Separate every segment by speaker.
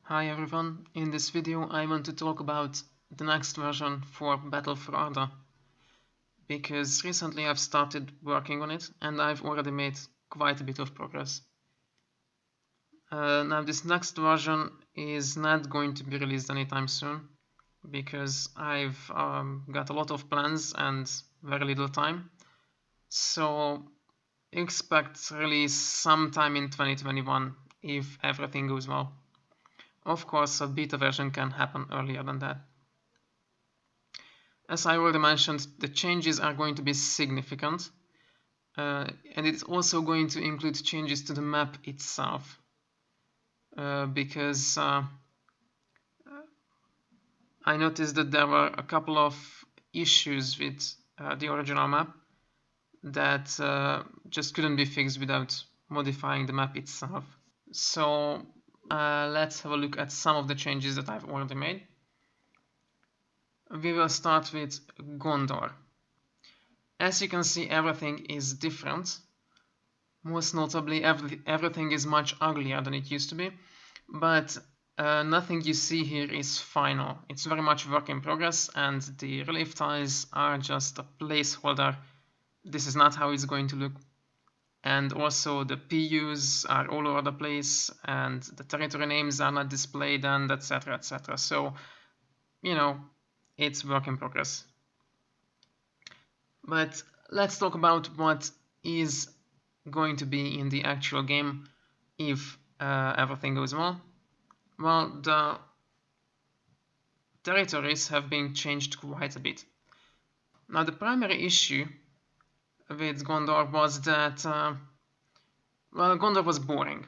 Speaker 1: Hi everyone, in this video I want to talk about the next version for Battle for Arda, because recently I've started working on it and I've already made quite a bit of progress. Now this next version is not going to be released anytime soon, because I've got a lot of plans and very little time, so expect release sometime in 2021 if everything goes well. Of course, a beta version can happen earlier than that. As I already mentioned, the changes are going to be significant, and it's also going to include changes to the map itself, because I noticed that there were a couple of issues with the original map that just couldn't be fixed without modifying the map itself. So let's have a look at some of the changes that I've already made. We will start with Gondor. As you can see, everything is different. Most notably, everything is much uglier than it used to be, but nothing you see here is final. It's very much work in progress, and the relief tiles are just a placeholder. This is not how it's going to look. And also the PUs are all over the place, and the territory names are not displayed, and etc, etc. So, you know, it's work in progress. But let's talk about what is going to be in the actual game if everything goes well. Well, the territories have been changed quite a bit. Now, the primary issue with Gondor was that, well, Gondor was boring.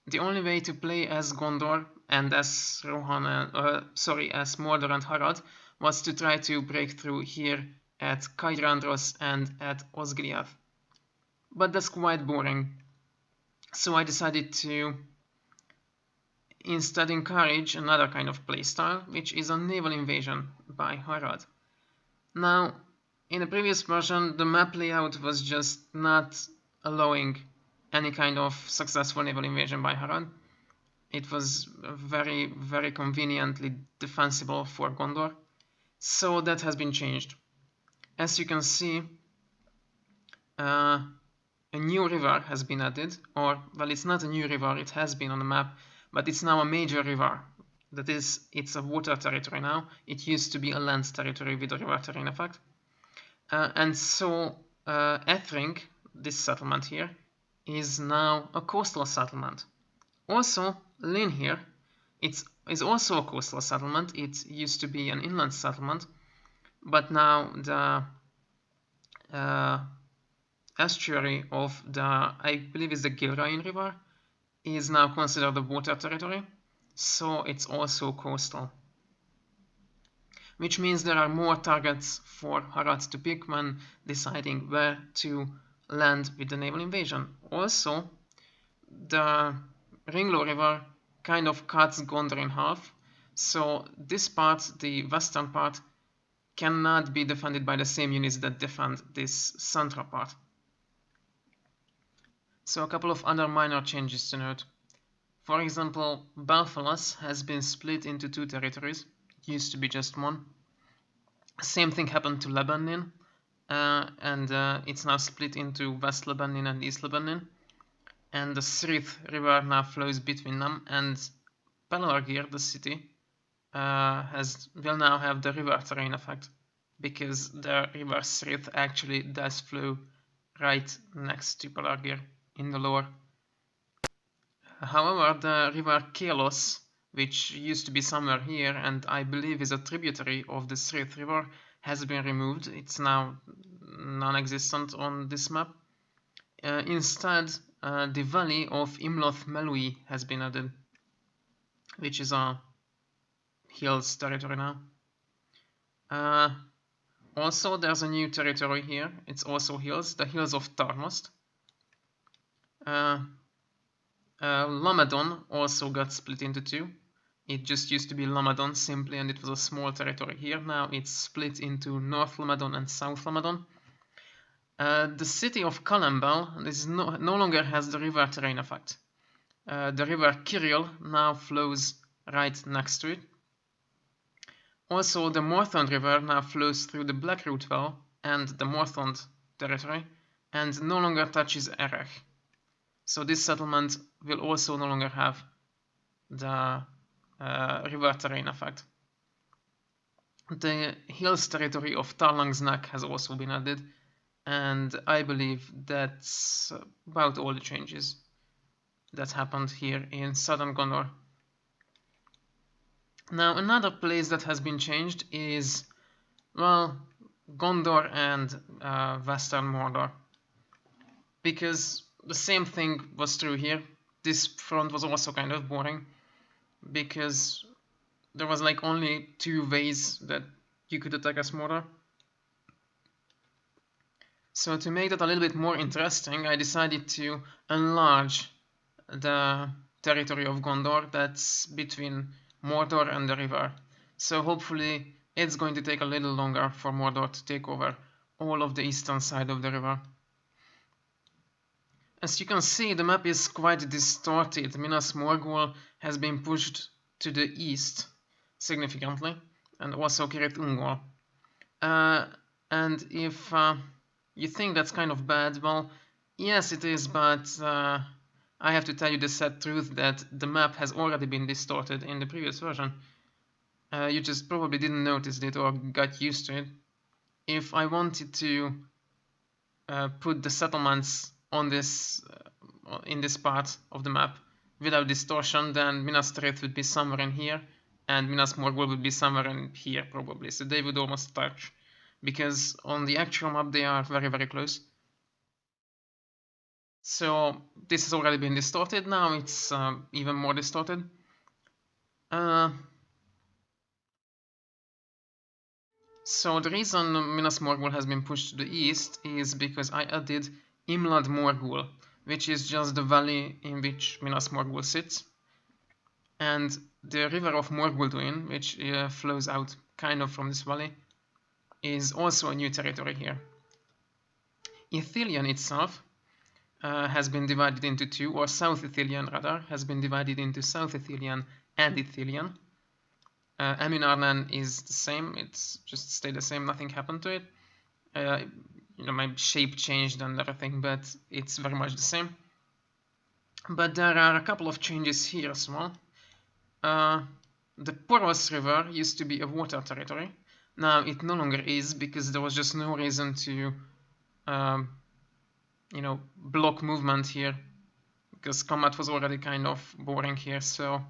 Speaker 1: The only way to play as Gondor and as as Mordor and Harad was to try to break through here at Cair-Andros and at Osgiliath. But that's quite boring. So I decided to instead encourage another kind of playstyle, which is a naval invasion by Harad. Now, in the previous version, the map layout was just not allowing any kind of successful naval invasion by Harad. It was very, very conveniently defensible for Gondor, so that has been changed. As you can see, a new river has been added, or, well, it's not a new river, it has been on the map, but it's now a major river. That is, it's a water territory now. It used to be a land territory with a river terrain effect. And so Ethring, this settlement here, is now a coastal settlement. Also, Lynn here, is also a coastal settlement. It used to be an inland settlement, but now the estuary of the, I believe it's the Gilrain River, is now considered a water territory, so it's also coastal. Which means there are more targets for Harad to pick when deciding where to land with the naval invasion. Also, the Ringlo River kind of cuts Gondor in half, so this part, the western part, cannot be defended by the same units that defend this central part. So a couple of other minor changes to note. For example, Belfalas has been split into two territories. It used to be just one. Same thing happened to Lebanon, and it's now split into West Lebanon and East Lebanon. And the Srith River now flows between them, and Pelargir, the city, will now have the river terrain effect, because the river Srith actually does flow right next to Pelargir in the lore. However, the river Kelos, which used to be somewhere here and I believe is a tributary of the Srith River, has been removed. It's now non-existent on this map. Instead, the valley of Imloth Melui has been added, which is a hills territory now. Also, there's a new territory here. It's also hills, the hills of Tarnost. Lamadon also got split into two. It just used to be Lamadon simply, and it was a small territory here. Now it's split into North Lamadon and South Lamadon. The city of Kalambal no longer has the river terrain effect. the river Kirill now flows right next to it. Also, the Morthond River now flows through the Blackroot Vale and the Morthond territory and no longer touches Erech. So this settlement will also no longer have the river terrain effect. The hills territory of Tarlang's Neck has also been added, and I believe that's about all the changes that happened here in southern Gondor. Now, another place that has been changed is, well, Gondor and Western Mordor. Because the same thing was true here. This front was also kind of boring, because there was like only 2 ways that you could attack as Mordor. So to make that a little bit more interesting, I decided to enlarge the territory of Gondor that's between Mordor and the river. So hopefully it's going to take a little longer for Mordor to take over all of the eastern side of the river. As you can see, the map is quite distorted. Minas Morgul has been pushed to the east significantly, and also Kirit Ungol. And if you think that's kind of bad, well, yes it is, but I have to tell you the sad truth that the map has already been distorted in the previous version. You just probably didn't notice it or got used to it. If I wanted to put the settlements on this in this part of the map without distortion, then Minas Tirith would be somewhere in here and Minas Morgul would be somewhere in here probably, so they would almost touch, because on the actual map they are very, very close. So this has already been distorted. Now it's even more distorted. So the reason Minas Morgul has been pushed to the east is because I added Imlad Morgul, which is just the valley in which Minas Morgul sits. And the river of Morgulduin, which flows out kind of from this valley, is also a new territory here. Ithilien itself has been divided into 2, or South Ithilien rather, has been divided into South Ithilien and Ithilien. Eminarnan is the same, it's just stayed the same, nothing happened to it. You know, my shape changed and everything, but it's very much the same. But there are a couple of changes here as well. The Poros River used to be a water territory. Now it no longer is, because there was just no reason to you know, block movement here, because combat was already kind of boring here. So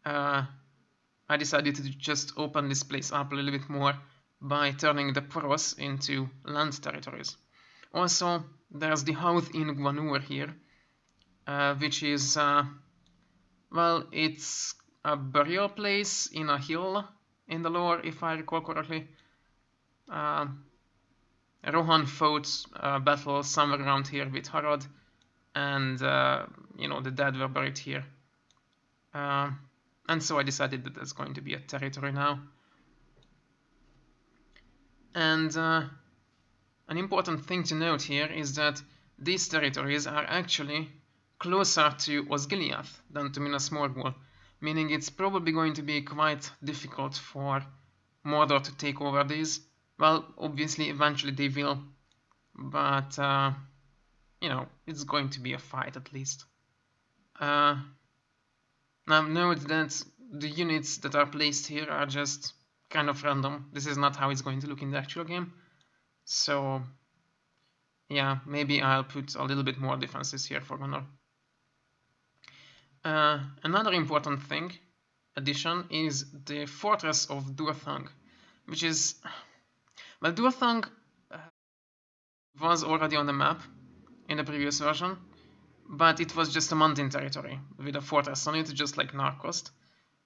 Speaker 1: I decided to just open this place up a little bit more by turning the Poros into land territories. Also, there's the Houth in Gwanur here, which is, well, it's a burial place in a hill in the lore, if I recall correctly. Rohan fought a battle somewhere around here with Harad, and you know, the dead were buried here. And so I decided that that's going to be a territory now. And an important thing to note here is that these territories are actually closer to Osgiliath than to Minas Morgul, meaning it's probably going to be quite difficult for Mordor to take over these. Well, obviously eventually they will, but you know, it's going to be a fight at least. Now note that the units that are placed here are just kind of random. This is not how it's going to look in the actual game. So yeah, maybe I'll put a little bit more defenses here for Gondor. Another important addition is the fortress of Dothunk, which is, well, Dothunk was already on the map in the previous version, but it was just a mountain territory with a fortress on it, just like Narcost.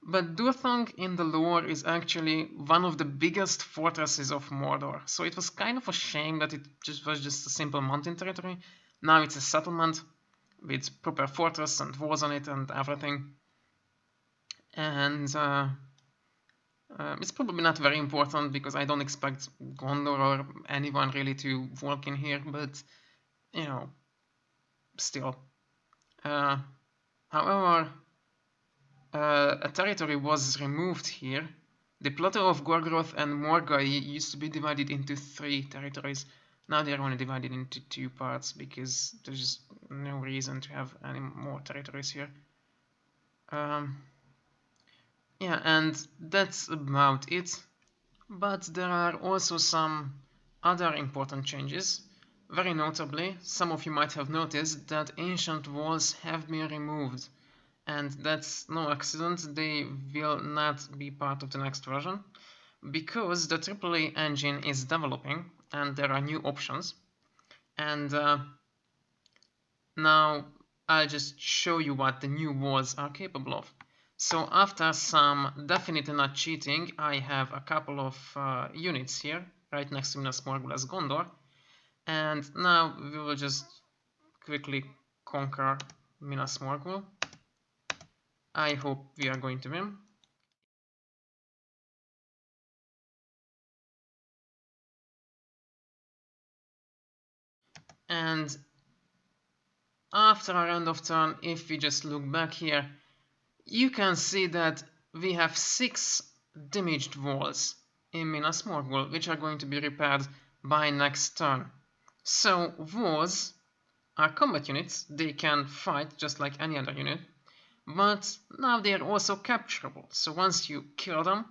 Speaker 1: But Dothunk in the lore is actually one of the biggest fortresses of Mordor, so it was kind of a shame that it was just a simple mountain territory. Now it's a settlement with proper fortress and walls on it and everything. And it's probably not very important, because I don't expect Gondor or anyone really to walk in here, but you know, still. However, a territory was removed here. The plateau of Gorgoroth and Morgai used to be divided into 3 territories. Now they are only divided into 2 parts because there's no reason to have any more territories here. Yeah, and that's about it. But there are also some other important changes. Very notably, some of you might have noticed that ancient walls have been removed. And that's no accident, they will not be part of the next version. Because the TripleA engine is developing and there are new options. And now I'll just show you what the new walls are capable of. So after some definitely not cheating, I have a couple of units here, right next to Minas Morgul's Gondor. And now we will just quickly conquer Minas Morgul. I hope we are going to win. And after a round of turn, if we just look back here, you can see that we have 6 damaged walls in Minas Morgul, which are going to be repaired by next turn. So walls are combat units, they can fight just like any other unit, but now they are also capturable. So once you kill them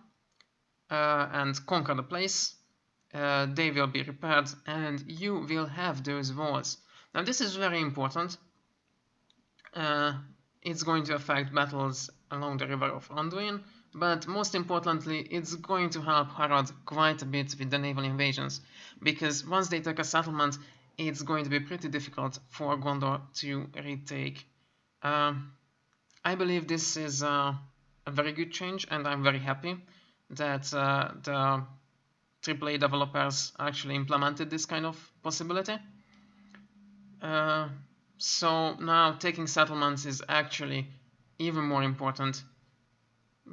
Speaker 1: and conquer the place, they will be repaired and you will have those walls. Now this is very important. It's going to affect battles along the river of Anduin, but most importantly, it's going to help Harad quite a bit with the naval invasions, because once they take a settlement, it's going to be pretty difficult for Gondor to retake. I believe this is a very good change, and I'm very happy that the AAA developers actually implemented this kind of possibility. So now taking settlements is actually even more important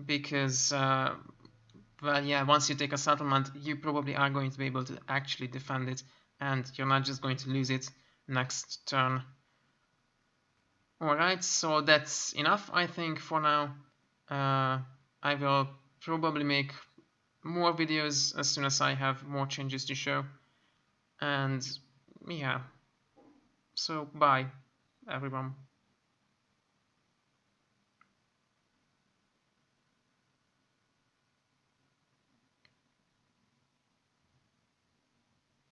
Speaker 1: because, well, yeah, once you take a settlement, you probably are going to be able to actually defend it and you're not just going to lose it next turn. Alright, so that's enough, I think, for now. I will probably make more videos as soon as I have more changes to show. And yeah, so bye, everyone.